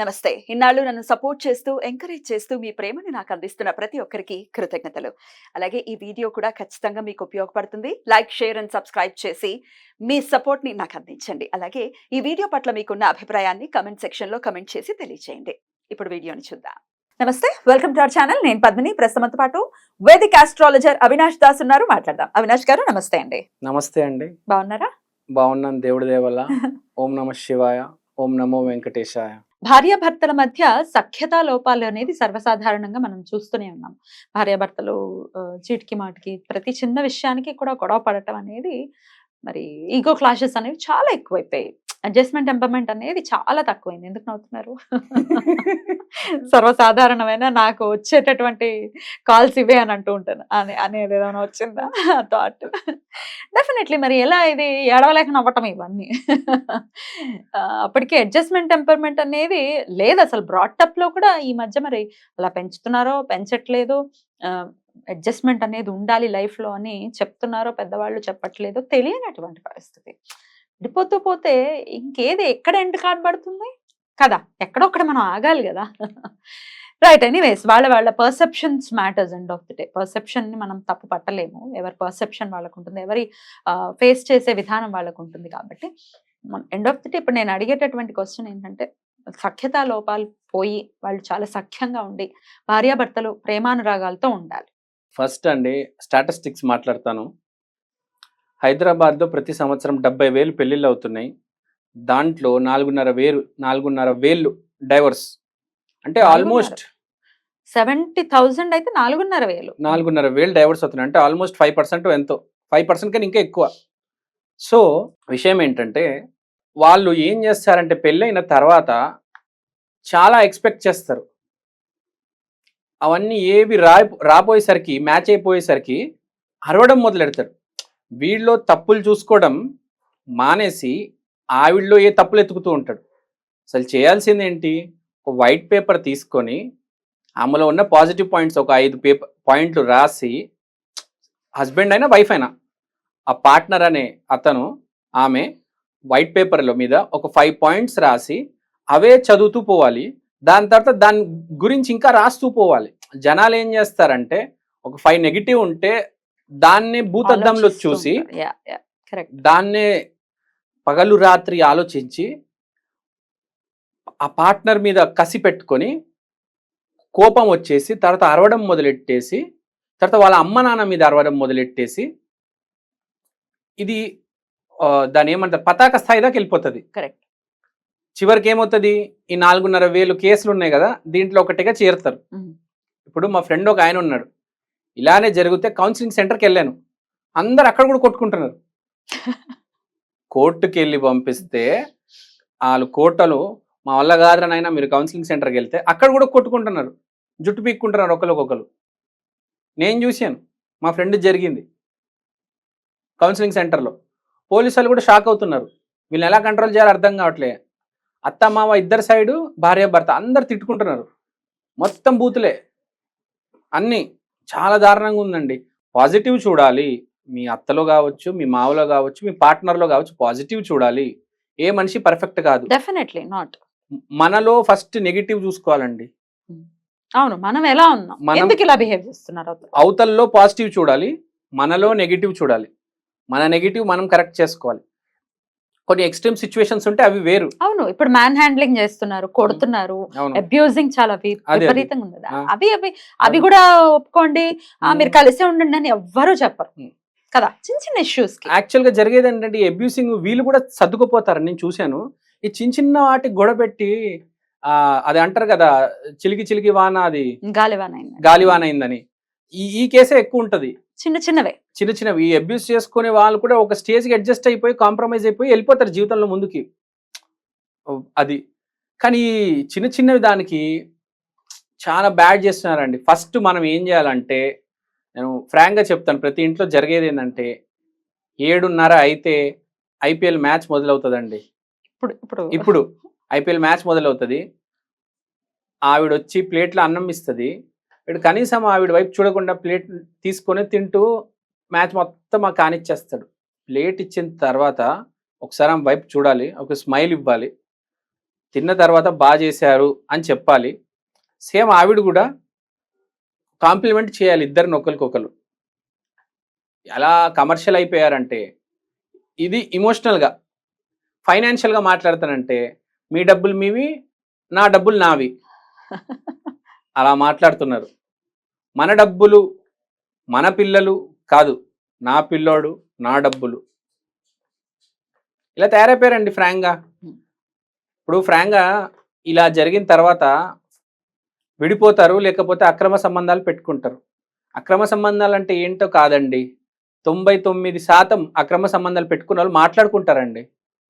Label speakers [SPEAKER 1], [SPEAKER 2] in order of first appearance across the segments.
[SPEAKER 1] నమస్తే. ఇన్నాళ్ళు నన్ను సపోర్ట్ చేస్తూ, ఎంకరేజ్ చేస్తూ మీ ప్రేమని నాకు అందిస్తున్న ప్రతి ఒక్కరికి కృతజ్ఞతలు. అలాగే ఈ వీడియో కూడా ఖచ్చితంగా మీకు ఉపయోగపడుతుంది. లైక్, షేర్ అండ్ సబ్స్క్రైబ్ చేసి మీ సపోర్ట్‌ని నాకు అందించండి. అలాగే ఈ వీడియో పట్ల మీకున్న అభిప్రాయాన్ని కామెంట్ సెక్షన్‌లో కామెంట్ చేసి తెలియజేయండి. ఇప్పుడు వీడియోని చూద్దాం. నమస్తే. Welcome to our channel. నేను పద్మిని. ప్రస్తుతంతో పాటు వేదిక్ ఆస్ట్రాలజర్ అవినాష్ దాస్ ఉన్నారు. మాట్లాడదాం. అవినాష్ గారు నమస్తే అండి.
[SPEAKER 2] నమస్తే అండి.
[SPEAKER 1] బాగున్నారా?
[SPEAKER 2] బాగున్నాను దేవుడి దయ వల్ల. ఓం నమః శివాయ. ఓం నమో వెంకటేశాయ.
[SPEAKER 1] భార్యాభర్తల మధ్య సఖ్యతా లోపాలు అనేది సర్వసాధారణంగా మనం చూస్తూనే ఉన్నాం. భార్యాభర్తలు చీటికి మాటికి ప్రతి చిన్న విషయానికి కూడా గొడవ పడటం అనేది మరి ఈగో క్లాషెస్ అనేవి చాలా ఎక్కువైపోయాయి. అడ్జస్ట్మెంట్ టెంపర్మెంట్ అనేది చాలా తక్కువైంది. ఎందుకు నవ్వుతున్నారు? సర్వసాధారణమైన నాకు వచ్చేటటువంటి కాల్స్ ఇవే అని అంటూ ఉంటాను. అనేది ఏమైనా వచ్చిందా థాట్? డెఫినెట్లీ మరి ఎలా ఇది ఏడవలేక నవ్వటం ఇవన్నీ. అప్పటికి అడ్జస్ట్మెంట్ టెంపర్మెంట్ అనేది లేదు అసలు. బ్రాటప్ లో కూడా ఈ మధ్య మరి అలా పెంచుతున్నారో పెంచట్లేదు. అడ్జస్ట్మెంట్ అనేది ఉండాలి లైఫ్ లో అని చెప్తున్నారో పెద్దవాళ్ళు చెప్పట్లేదు. తెలియనటువంటి పరిస్థితి. విడిపోతూ పోతే ఇంకేది ఎక్కడ ఎండ్ కార్డ్ పడుతుంది కదా, ఎక్కడో ఒకటి మనం ఆగాలి కదా. రైట్. ఎనీవేస్ వాళ్ళ perceptions matters. End of the day perception ని మనం తప్పు పట్టలేము. ఎవరి పర్సెప్షన్ వాళ్ళకు ఉంటుంది, ఎవరి ఫేస్ చేసే విధానం వాళ్ళకు ఉంటుంది. కాబట్టి ఎండ్ ఆఫ్ ది డే ఇప్పుడు నేను అడిగేటటువంటి క్వశ్చన్ ఏంటంటే, సఖ్యతా లోపాలు పోయి వాళ్ళు చాలా సఖ్యంగా ఉండి భార్యాభర్తలు ప్రేమానురాగాలతో ఉండాలి.
[SPEAKER 2] ఫస్ట్ అండి స్టాటిస్టిక్స్ మాట్లాడతాను. హైదరాబాద్లో ప్రతి సంవత్సరం 70,000 పెళ్ళిళ్ళు అవుతున్నాయి. దాంట్లో 4,500 డైవర్స్. అంటే ఆల్మోస్ట్
[SPEAKER 1] 70,000 అయితే 4,500.
[SPEAKER 2] 4,500 డైవర్స్ అవుతున్నాయి. అంటే ఆల్మోస్ట్ 5% ఎంతో, 5% కన్నా ఇంకా ఎక్కువ. సో విషయం ఏంటంటే, వాళ్ళు ఏం చేస్తారంటే పెళ్ళైన తర్వాత చాలా ఎక్స్పెక్ట్ చేస్తారు. అవన్నీ ఏవి రాపోయేసరికి, మ్యాచ్ అయిపోయేసరికి అరవడం మొదలెడతారు. వీళ్ళలో తప్పులు చూసుకోవడం మానేసి ఆవిడలో ఏ తప్పులు ఎత్తుకుతూ ఉంటాడు. అసలు చేయాల్సింది ఏంటి? ఒక వైట్ పేపర్ తీసుకొని ఆమెలో ఉన్న పాజిటివ్ పాయింట్స్ ఒక 5 పాయింట్లు రాసి, హస్బెండ్ అయినా వైఫ్ అయినా ఆ పార్ట్నర్ అనే అతను ఆమె వైట్ పేపర్ల మీద ఒక 5 పాయింట్స్ రాసి అవే చదువుతూ పోవాలి. దాని తర్వాత దాని గురించి ఇంకా రాస్తూ పోవాలి. జనాలు ఏం చేస్తారంటే, ఒక 5 నెగిటివ్ ఉంటే దాన్నే భూతద్దంలో చూసి దాన్నే పగలు రాత్రి ఆలోచించి ఆ పార్ట్నర్ మీద కసి పెట్టుకొని కోపం వచ్చేసి తర్వాత అరవడం మొదలెట్టేసి, తర్వాత వాళ్ళ అమ్మ నాన్న మీద అరవడం మొదలెట్టేసి, ఇది దాని ఏమంటారు పతాక స్థాయి దాకా వెళ్ళిపోతుంది.
[SPEAKER 1] కరెక్ట్.
[SPEAKER 2] చివరికి ఏమవుతుంది, ఈ 4,500 కేసులు ఉన్నాయి కదా, దీంట్లో ఒకటిగా చేరుతారు. ఇప్పుడు మా ఫ్రెండ్ ఒక ఆయన ఉన్నాడు, ఇలానే జరిగితే కౌన్సిలింగ్ సెంటర్కి వెళ్ళాను. అందరు అక్కడ కూడా కొట్టుకుంటున్నారు. కోర్టుకి వెళ్ళి పంపిస్తే వాళ్ళు కోర్టులు మా వల్ల కాదనైనా మీరు కౌన్సిలింగ్ సెంటర్కి వెళ్తే అక్కడ కూడా కొట్టుకుంటున్నారు, జుట్టు పీక్కుంటున్నారు ఒకరికొకరు. నేను చూశాను, మా ఫ్రెండ్ జరిగింది కౌన్సిలింగ్ సెంటర్లో. పోలీసు వాళ్ళు కూడా షాక్ అవుతున్నారు, వీళ్ళని ఎలా కంట్రోల్ చేయాలో అర్థం కావట్లే. అత్త మామ ఇద్దరు సైడు, భార్య భర్త అందరు తిట్టుకుంటున్నారు. మొత్తం బూతులే అన్నీ. చాలా దారుణంగా ఉందండి. పాజిటివ్ చూడాలి. మీ అత్తలో కావచ్చు, మీ మావలో కావచ్చు, మీ పార్ట్నర్లో కావచ్చు, పాజిటివ్ చూడాలి. ఏ మనిషి పర్ఫెక్ట్ కాదు.
[SPEAKER 1] Definitely not.
[SPEAKER 2] మనలో ఫస్ట్ నెగిటివ్ చూసుకోవాలండి.
[SPEAKER 1] అవును, మనం ఎలా ఉన్నాం, ఎందుకు ఇలా బిహేవ్ చేస్తున్నారు.
[SPEAKER 2] అవతల్లో పాజిటివ్ చూడాలి, మనలో నెగిటివ్ చూడాలి. మన నెగిటివ్ మనం కరెక్ట్ చేసుకోవాలి. కొన్ని ఎక్స్ట్రీమ్ సిచ్యువేషన్స్ ఉంటే అవి వేరు.
[SPEAKER 1] అవును, ఇప్పుడు మ్యాన్ హ్యాండ్లింగ్ చేస్తున్నారు, కొడుతున్నారు, అబ్యూజింగ్ చాలా విపరీతంగా ఉంది. అవి కూడా ఒప్పుకోండి, మీరు కలిసే ఉండండి అని ఎవ్వరూ చెప్పరు కదా. చిన్న చిన్న ఇష్యూస్
[SPEAKER 2] యాక్చువల్ గా జరిగేది ఏంటంటే, అబ్యూసింగ్ వీళ్ళు కూడా సర్దుకుపోతారు. నేను చూశాను, ఈ చిన్న చిన్న వాటికి గొడవ పెట్టి అది అంటారు కదా, చిలికి చిలికి వాన, అది గాలివాన అయిందని. ఈ కేసే ఎక్కువ ఉంటది. చిన్నవి ఈ అబ్యూస్ చేసుకునే వాళ్ళు కూడా ఒక స్టేజ్కి అడ్జస్ట్ అయిపోయి, కాంప్రమైజ్ అయిపోయి వెళ్ళిపోతారు జీవితంలో ముందుకి. అది కానీ చిన్న చిన్నవి దానికి చాలా బ్యాడ్ చేస్తున్నారండి. ఫస్ట్ మనం ఏం చేయాలంటే, నేను ఫ్రాంక్గా చెప్తాను, ప్రతి ఇంట్లో జరిగేది ఏంటంటే, 7:30 అయితే ఐపీఎల్ మ్యాచ్ మొదలవుతుందండి. ఇప్పుడు ఐపీఎల్ మ్యాచ్ మొదలవుతుంది. ఆవిడ వచ్చి ప్లేట్లో అన్నం ఇస్తుంది. వీడు కనీసం ఆవిడ వైపు చూడకుండా ప్లేట్ తీసుకొని తింటూ మ్యాచ్ మొత్తం మాకు కానిచ్చేస్తాడు. ప్లేట్ ఇచ్చిన తర్వాత ఒకసారి ఆమె వైపు చూడాలి, ఒక స్మైల్ ఇవ్వాలి. తిన్న తర్వాత బాగా చేశారు అని చెప్పాలి. సేమ్ ఆవిడ కూడా కాంప్లిమెంట్ చేయాలి ఇద్దరిని ఒకరికొకరు. ఎలా కమర్షియల్ అయిపోయారంటే, ఇది ఇమోషనల్గా ఫైనాన్షియల్గా మాట్లాడతానంటే మీ డబ్బులు మీవి, నా డబ్బులు నావి, అలా మాట్లాడుతున్నారు. మన డబ్బులు మన పిల్లలు కాదు, నా పిల్లోడు నా డబ్బులు, ఇలా తయారైపోయారండి ఫ్రాంక్గా. ఇప్పుడు ఫ్రాంక్గా ఇలా జరిగిన తర్వాత విడిపోతారు, లేకపోతే అక్రమ సంబంధాలు పెట్టుకుంటారు. అక్రమ సంబంధాలు అంటే ఏంటో కాదండి, 99% అక్రమ సంబంధాలు పెట్టుకున్న వాళ్ళు మాట్లాడుకుంటారండి,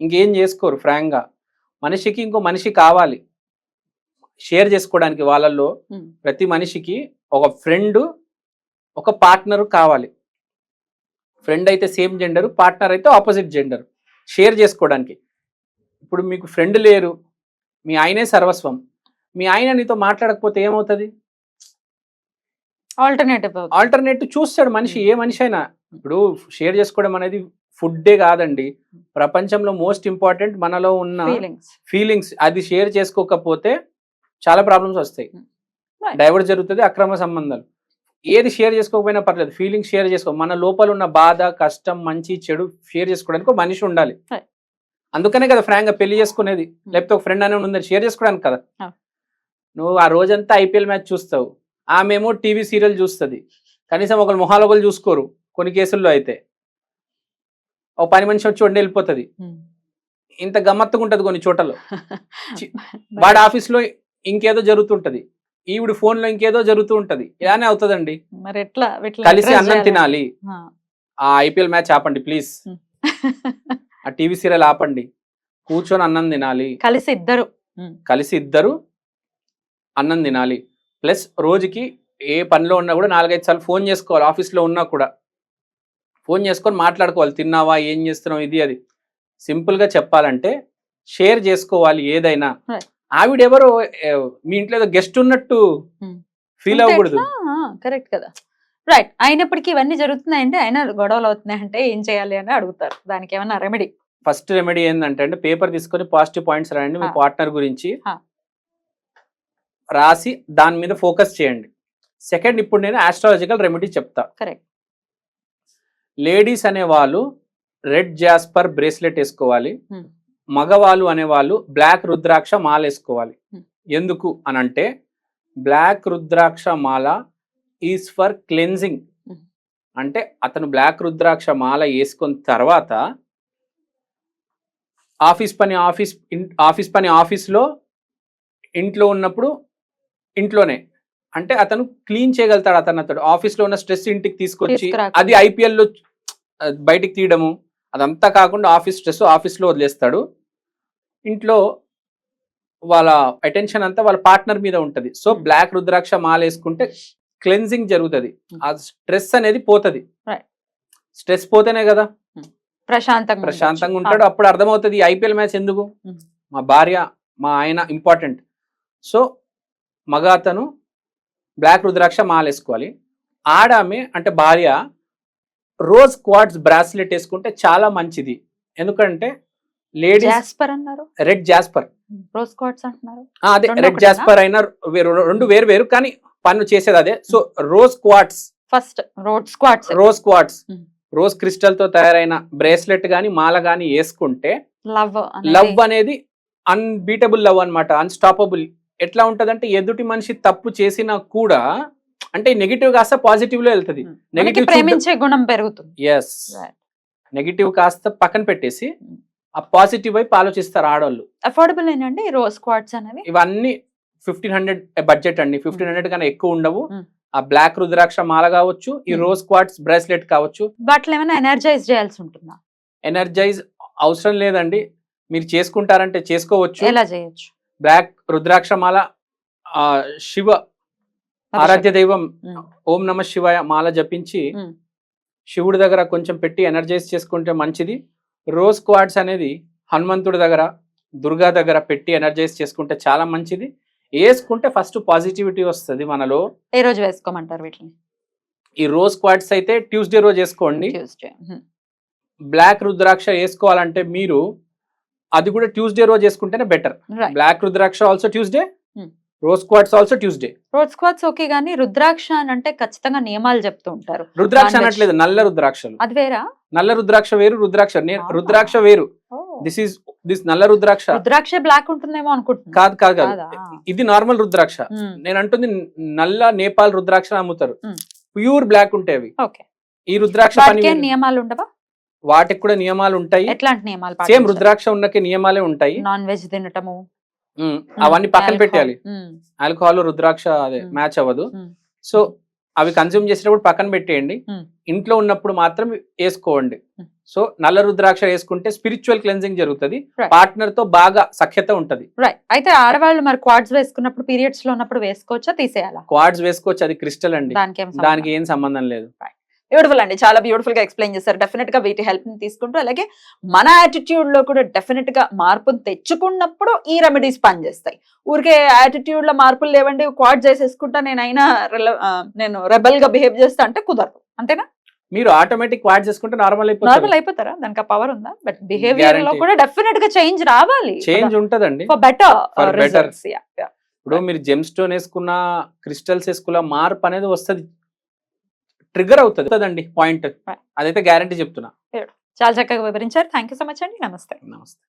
[SPEAKER 2] ఇంకేం చేసుకోరు. ఫ్రాంక్గా మనిషికి ఇంకో మనిషి కావాలి షేర్ చేసుకోవడానికి. వాళ్ళల్లో ప్రతి మనిషికి ఒక ఫ్రెండ్, ఒక పార్ట్నర్ కావాలి. ఫ్రెండ్ అయితే సేమ్ జెండర్, పార్ట్నర్ అయితే ఆపోజిట్ జెండర్, షేర్ చేసుకోవడానికి. ఇప్పుడు మీకు ఫ్రెండ్ లేరు, మీ ఆయనే సర్వస్వం, మీ ఆయన నీతో మాట్లాడకపోతే ఏమవుతుంది? ఆల్టర్నేటివ్ చూస్తాడు మనిషి, ఏ మనిషి అయినా. ఇప్పుడు షేర్ చేసుకోవడం అనేది ఫుడ్డే కాదండి, ప్రపంచంలో మోస్ట్ ఇంపార్టెంట్ మనలో ఉన్న ఫీలింగ్స్. అది షేర్ చేసుకోకపోతే చాలా ప్రాబ్లమ్స్ వస్తాయి, డైవర్స్ జరుగుతుంది, అక్రమ సంబంధాలు. ఏది షేర్ చేసుకోకపోయినా పర్లేదు, ఫీలింగ్స్ షేర్ చేసుకో. మన లోపల ఉన్న బాధ, కష్టం, మంచి చెడు షేర్ చేసుకోవడానికి ఒక మనిషి ఉండాలి. అందుకనే కదా ఫ్రాంక్గా పెళ్లి చేసుకునేది, లేకపోతే ఒక ఫ్రెండ్ అనే ఉంది షేర్ చేసుకోవడానికి కదా. నువ్వు ఆ రోజంతా ఐపీఎల్ మ్యాచ్ చూస్తావు, ఆమెమో టీవీ సీరియల్ చూస్తుంది, కనీసం ఒకరు మొహాలు ఒకరు చూసుకోరు కొన్ని కేసుల్లో. అయితే ఒక పని మనిషి వచ్చి వండి వెళ్ళిపోతుంది. ఇంత గమ్మత్తుగా ఉంటుంది కొన్ని చోట్లలో. వాడి ఆఫీస్లో ఇంకేదో జరుగుతుంటది, ఈవిడ ఫోన్లో ఇంకేదో జరుగుతూ ఉంటది, ఇలానే అవుతుందండి.
[SPEAKER 1] మరి ఎట్లా
[SPEAKER 2] కలిసి అన్నం తినాలి. ఆ ఐపీఎల్ మ్యాచ్ ఆపండి ప్లీజ్, ఆ టీవీ సీరియల్ ఆపండి, కూర్చొని అన్నం తినాలి, కలిసి ఇద్దరు అన్నం తినాలి. ప్లస్ రోజుకి ఏ పనిలో ఉన్నా కూడా 4-5 సార్లు ఫోన్ చేసుకోవాలి, ఆఫీస్లో ఉన్నా కూడా ఫోన్ చేసుకొని మాట్లాడుకోవాలి, తిన్నావా, ఏం చేస్తున్నావు, ఇది అది. సింపుల్గా చెప్పాలంటే షేర్ చేసుకోవాలి ఏదైనా. ఆవిడెవరో మీ ఇంట్లో ఏదో గెస్ట్ ఉన్నట్టు ఫీల్ అవ్వకూడదు.
[SPEAKER 1] కరెక్ట్ కదా, రైట్. అయినప్పటికీ ఇవన్నీ జరుగుతున్నాయంటే, అయినా గొడవలు అవుతున్నాయంటే ఏం చేయాలి అని అడుగుతారు, దానికి ఏమన్నా రెమెడీ?
[SPEAKER 2] ఫస్ట్ రెమెడీ ఏంటంటే అండి, పేపర్ తీసుకొని పాజిటివ్ పాయింట్స్ రాయండి, మీ పార్ట్నర్ గురించి రాసి దాని మీద ఫోకస్ చేయండి. సెకండ్, ఇప్పుడు నేను ఆస్ట్రాలజికల్ రెమెడీ చెప్తా.
[SPEAKER 1] కరెక్ట్.
[SPEAKER 2] లేడీస్ అనే వాళ్ళు రెడ్ జాస్పర్ బ్రేస్లెట్ వేసుకోవాలి, మగవాళ్ళు అనేవాళ్ళు బ్లాక్ రుద్రాక్ష మాల వేసుకోవాలి. ఎందుకు అనంటే, black rudraksha mala is for cleansing. అంటే అతను బ్లాక్ రుద్రాక్ష మాల వేసుకున్న తర్వాత ఆఫీస్ పని ఆఫీస్లో, ఇంట్లో ఉన్నప్పుడు ఇంట్లోనే, అంటే అతను క్లీన్ చేయగలుగుతాడు. అతను ఆఫీస్లో ఉన్న స్ట్రెస్ ఇంటికి తీసుకొచ్చి అది ఐపీఎల్లో బయటికి తీయడము, అదంతా కాకుండా ఆఫీస్ స్ట్రెస్ ఆఫీస్లో వదిలేస్తాడు. ఇంట్లో వాళ్ళ అటెన్షన్ అంతా వాళ్ళ పార్ట్నర్ మీద ఉంటుంది. సో బ్లాక్ రుద్రాక్ష మాల వేసుకుంటే క్లెన్జింగ్ జరుగుతుంది, ఆ స్ట్రెస్ అనేది పోతుంది. స్ట్రెస్ పోతేనే కదా ప్రశాంతంగా ఉంటాడు. అప్పుడు అర్థమవుతుంది ఐపీఎల్ మ్యాచ్ ఎందుకు, మా భార్య మా ఆయన ఇంపార్టెంట్. సో మగ అతను బ్లాక్ రుద్రాక్ష మాల వేసుకోవాలి. ఆడామె అంటే భార్య రోజ్ క్వార్ట్జ్ బ్రాస్లెట్ వేసుకుంటే చాలా మంచిది. ఎందుకంటే ladies red Jasper,
[SPEAKER 1] rose quartz అంటున్నారు,
[SPEAKER 2] అదే రెడ్ జాస్పర్ అయినా రెండు వేరు కానీ పన్ను చేసేది అదే. So rose quartz,
[SPEAKER 1] first rose quartz
[SPEAKER 2] rose crystal తో తయారైన బ్రేస్లెట్ గాని మాల గాని వేసుకుంటే లవ్ అనేది అన్బీటబుల్ లవ్ అన్నమాట, అన్స్టాపబుల్. ఎట్లా ఉంటదంటే, ఎదుటి మనిషి తప్పు చేసినా కూడా, అంటే నెగిటివ్ కాస్త పాజిటివ్ లో వెళ్తుంది, నెగిటివ్
[SPEAKER 1] ప్రేమించే గుణం పెరుగుతుంది.
[SPEAKER 2] ఎస్, నెగిటివ్ కాస్త పక్కన పెట్టేసి ఆ పాజిటివ్ వైపు ఆలోచిస్తారు ఆడవాళ్ళు.
[SPEAKER 1] అఫోర్డబుల్ ఏనండి రోజ్ క్వార్ట్జ్ అనేవి?
[SPEAKER 2] ఇవన్నీ 1500 బడ్జెట్ అండి, 1500 కన్నా ఎక్కువ ఉండవు. ఆ బ్లాక్ రుద్రాక్ష మాల కావచ్చు, ఈ రోజ్ క్వార్ట్జ్ బ్రేస్లెట్ కావచ్చు.
[SPEAKER 1] వాటిలో ఏమైనా ఎనర్జైజ్ చేయాల్సి ఉంటుందా?
[SPEAKER 2] ఎనర్జైజ్ అవసరం లేదండి, మీరు చేసుకుంటారంటే చేసుకోవచ్చు.
[SPEAKER 1] ఎలా చేయొచ్చు?
[SPEAKER 2] బ్లాక్ రుద్రాక్ష మాల శివ ఆరాధ్య దైవం ఓం నమ శివాయ మాల జపించి శివుడి దగ్గర కొంచెం పెట్టి ఎనర్జైజ్ చేసుకుంటే మంచిది. రోజ్ క్వార్ట్జ్ అనేది హనుమంతుడి దగ్గర, దుర్గా దగ్గర పెట్టి ఎనర్జైజ్ చేసుకుంటే చాలా మంచిది. వేసుకుంటే ఫస్ట్ పాజిటివిటీ వస్తుంది మనలో.
[SPEAKER 1] ఏ రోజు వేసుకోమంటారు వీటిని?
[SPEAKER 2] ఈ రోజ్ క్వార్ట్జ్ అయితే ట్యూస్డే రోజు వేసుకోండి. బ్లాక్ రుద్రాక్ష వేసుకోవాలంటే మీరు అది కూడా ట్యూస్డే రోజు వేసుకుంటేనే బెటర్.
[SPEAKER 1] రైట్.
[SPEAKER 2] బ్లాక్ రుద్రాక్ష also Tuesday,
[SPEAKER 1] Hmm.
[SPEAKER 2] Rose quartz also Tuesday.
[SPEAKER 1] Road squats okay గానీ రుద్రాక్ష అని అంటే ఖచ్చితంగా నియమాలు చెప్తూ ఉంటారు.
[SPEAKER 2] రుద్రాక్ష
[SPEAKER 1] Non-veg.
[SPEAKER 2] అనట్లేదు, నల్ల రుద్రాక్షలు.
[SPEAKER 1] అది వేరా?
[SPEAKER 2] నల్ల రుద్రాక్ష వేరు, రుద్రాక్ష
[SPEAKER 1] అవునా?
[SPEAKER 2] రుద్రాక్ష వేరు. దిస్ నల్ల రుద్రాక్ష
[SPEAKER 1] రుద్రాక్ష బ్లాక్ ఉంటుందేమో అనుకుంటున్నా.
[SPEAKER 2] కాదు కాదు కాదు,
[SPEAKER 1] కాదా?
[SPEAKER 2] ఇది నార్మల్ రుద్రాక్ష.
[SPEAKER 1] ఉమ్,
[SPEAKER 2] నేను అంటుంది నల్ల నేపాల్ రుద్రాక్ష అమ్ముతారు,
[SPEAKER 1] Hmm.
[SPEAKER 2] ప్యూర్ బ్లాక్ ఉంటాయి అవి.
[SPEAKER 1] ఓకే.
[SPEAKER 2] ఈ రుద్రాక్ష పని
[SPEAKER 1] వాటికి ఏం
[SPEAKER 2] వేరు.
[SPEAKER 1] నియమాలు ఉండవా?
[SPEAKER 2] వాటికి కూడా నియమాలు ఉంటాయి.
[SPEAKER 1] ఎట్లాంటి నియమాలు?
[SPEAKER 2] సేమ్ రుద్రాక్ష ఉన్నకే నియమాలే ఉంటాయి.
[SPEAKER 1] నాన్ వెజ్ తినటము,
[SPEAKER 2] అవన్నీ పక్కన పెట్టాలి.
[SPEAKER 1] ఉమ్,
[SPEAKER 2] ఆల్కహాల్ రుద్రాక్ష అదే
[SPEAKER 1] Hmm.
[SPEAKER 2] మ్యాచ్ అవ్వదు.
[SPEAKER 1] ఉమ్,
[SPEAKER 2] సో అవి కన్జ్యూమ్ చేసేటప్పుడు పక్కన పెట్టేయండి.
[SPEAKER 1] Hmm.
[SPEAKER 2] ఇంట్లో ఉన్నప్పుడు మాత్రం వేసుకోండి.
[SPEAKER 1] Hmm.
[SPEAKER 2] సో నల్ల రుద్రాక్ష వేసుకుంటే స్పిరిచువల్ క్లెన్జింగ్ జరుగుతుంది,
[SPEAKER 1] Right.
[SPEAKER 2] పార్ట్నర్ తో బాగా సఖ్యత ఉంటది.
[SPEAKER 1] రైట్. అయితే ఆడవాళ్ళు మరి క్వాడ్స్ వేసుకున్నప్పుడు పీరియడ్స్ లో ఉన్నప్పుడు వేసుకోవచ్చా, తీసేయాలా?
[SPEAKER 2] క్వార్ట్స్ వేసుకోవచ్చు, అది క్రిస్టల్ అండి,
[SPEAKER 1] దానికి ఏం
[SPEAKER 2] దానికి ఏం సంబంధం లేదు.
[SPEAKER 1] బ్యూటిఫుల్ అండి, చాలా బ్యూటిఫుల్ గా ఎక్స్ప్లెయిన్ చేశారు. డెఫినెట్ గా వీటి హెల్ప్ ని తీసుకుంటూ అలాగే మన యాటిట్యూడ్ లో కూడా డెఫినెట్ గా మార్పును తెచ్చుకున్నప్పుడు ఈ రెమెడీస్ పనిచేస్తాయి. ఊరికే యాటిట్యూడ్ లో మార్పులు లేవండి, క్వాడ్ చేసేసుకుంటా నేను రెబల్ గా బిహేవ్ చేస్తా అంటే కుదరదు. అంతేనా?
[SPEAKER 2] మీరు ఆటోమేటిక్ క్వార్ట్స్ చేసుకుంటే నార్మల్
[SPEAKER 1] నార్మల్ అయిపోతారా? దానికి ఆ పవర్ ఉందా? బట్ బిహేవియర్ లో
[SPEAKER 2] Guarantee.
[SPEAKER 1] కూడా డెఫినెట్ గా చేంజ్ రావాలి.
[SPEAKER 2] చేంజ్ ఉంటదండి.
[SPEAKER 1] For better
[SPEAKER 2] For better.
[SPEAKER 1] Results.
[SPEAKER 2] ఇప్పుడు మీరు జెమ్ స్టోన్ వేసుకున్న, క్రిస్టల్స్ వేసుకున్న మార్పు అనేది వస్తుంది, ట్రిగర్ అవుతుంది పాయింట్.
[SPEAKER 1] Right.
[SPEAKER 2] అదైతే గ్యారంటీ చెప్తున్నా.
[SPEAKER 1] చాలా చక్కగా వివరించారు. థ్యాంక్ యూ సో మచ్ అండి. నమస్తే.
[SPEAKER 2] నమస్తే.